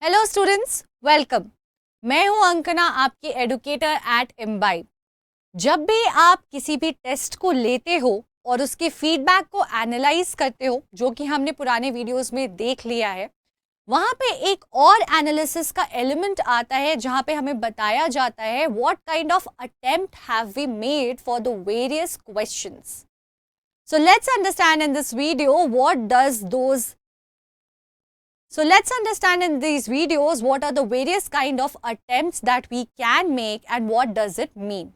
Hello students, welcome. मैं हूं अंकना, आपकी एडुकेटर एट इम्बाइब। जब भी आप किसी भी टेस्ट को लेते हो और उसके फीडबैक को एनालाइज करते हो, जो कि हमने पुराने वीडियोस में देख लिया है, वहां पे एक और एनालिसिस का एलिमेंट आता है जहां पे हमें बताया जाता है what kind of attempt have we made for the various questions. So let's understand in this video what does those So let's understand in these videos what are the various kind of attempts that we can make and what does it mean.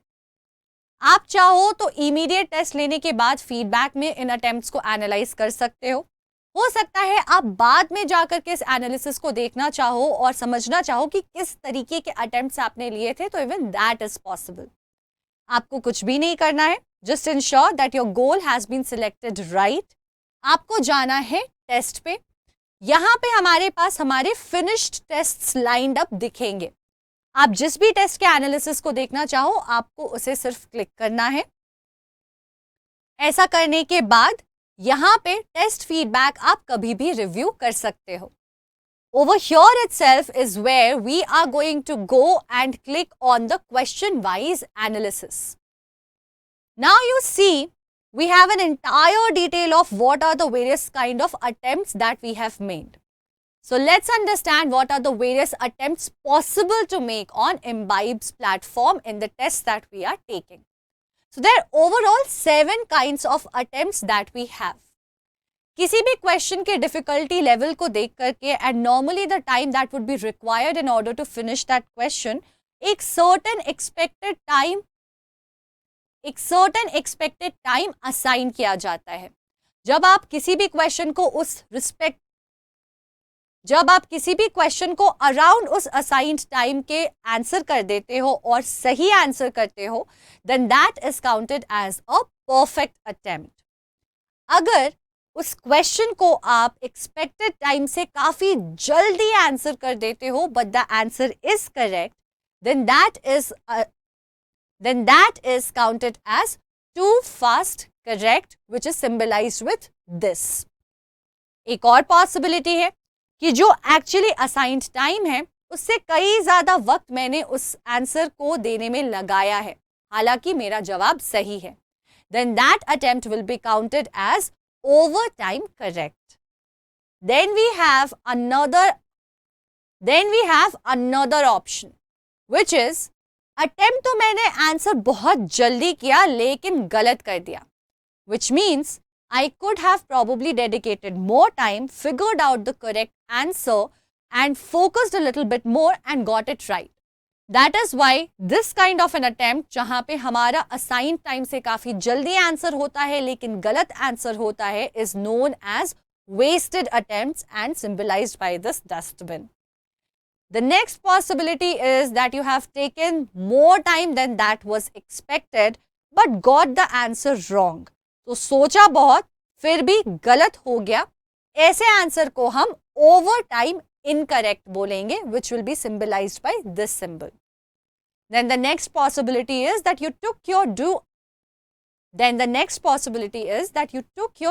आप चाहो तो immediate test लेने के बाद feedback में इन attempts को analyse कर सकते हो सकता है आप बाद में जाकर के इस एनालिसिस को देखना चाहो और समझना चाहो कि किस तरीके के अटेम्प्ट्स आपने लिए थे, तो इवन दैट इज पॉसिबल। आपको कुछ भी नहीं करना है, just ensure that your goal has been selected right. आपको जाना है टेस्ट पे। यहां पे हमारे पास हमारे फिनिश्ड टेस्ट्स लाइंड अप दिखेंगे। आप जिस भी टेस्ट के एनालिसिस को देखना चाहो आपको उसे सिर्फ क्लिक करना है। ऐसा करने के बाद यहां पे टेस्ट फीडबैक आप कभी भी रिव्यू कर सकते हो। Over here itself is where we are going to go and click on the question wise analysis. Now you see we have an entire detail of what are the various kind of attempts that we have made. So let's understand what are the various attempts possible to make on Imbibe's platform in the tests that we are taking. So there are overall 7 kinds of attempts that we have. किसी भी question के difficulty level को देख करके and normally the time that would be required in order to finish that question, एक certain expected time assign किया जाता है। जब आप किसी भी क्वेश्चन को अराउंड उस असाइंड टाइम के आंसर कर देते हो और सही आंसर करते हो, then that is counted as a perfect attempt. अगर उस क्वेश्चन को आप एक्सपेक्टेड टाइम से काफी जल्दी आंसर कर देते हो but the answer is correct, then that is counted as too fast correct, which is symbolized with this. एक और पॉसिबिलिटी है कि जो एक्चुअली असाइंड टाइम है उससे कई ज्यादा वक्त मैंने उस आंसर को देने में लगाया है, हालांकि मेरा जवाब सही है, then that attempt will be counted as overtime correct. Then we have another option, which is attempt तो मैंने आंसर बहुत जल्दी किया लेकिन गलत कर दिया, which means I could have probably dedicated more time, figured out the correct answer and focused a little bit more and got it right. That is why this kind of an attempt, जहां पे हमारा assign time से काफी जल्दी answer होता है लेकिन गलत आंसर होता है, is known as wasted attempts and symbolized by this dustbin. The next possibility is that you have taken more time than that was expected but got the answer wrong. तो सोचा बहुत फिर भी गलत हो गया, ऐसे आंसर को हम over time incorrect बोलेंगे, which will be symbolized by this symbol. Then the next possibility is that you took your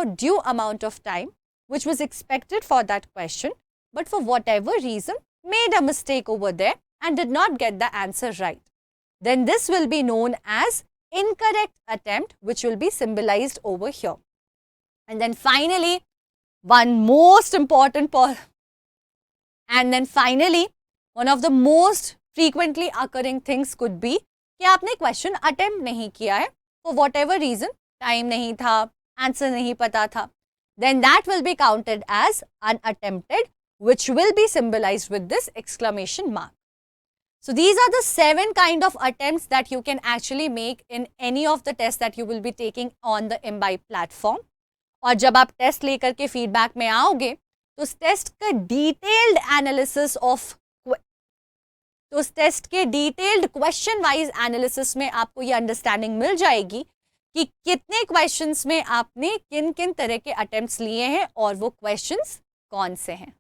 due amount of time which was expected for that question, but for whatever reason made a mistake over there and did not get the answer right. Then this will be known as incorrect attempt, which will be symbolized over here. And then finally, one of the most frequently occurring things could be कि आपने question attempt नहीं किया है for whatever reason, time नहीं था, answer नहीं पता था, then that will be counted as unattempted, which will be symbolized with this exclamation mark. So these are the 7 kind of attempts that you can actually make in any of the tests that you will be taking on the Imbibe platform. और जब आप test लेकर के feedback में आओगे तो उस test के डिटेल्ड क्वेश्चन वाइज एनालिसिस में आपको ये अंडरस्टैंडिंग मिल जाएगी कि कितने क्वेश्चंस में आपने किन किन तरह के अटेम्प्ट्स लिए हैं और वो क्वेश्चंस कौन से हैं।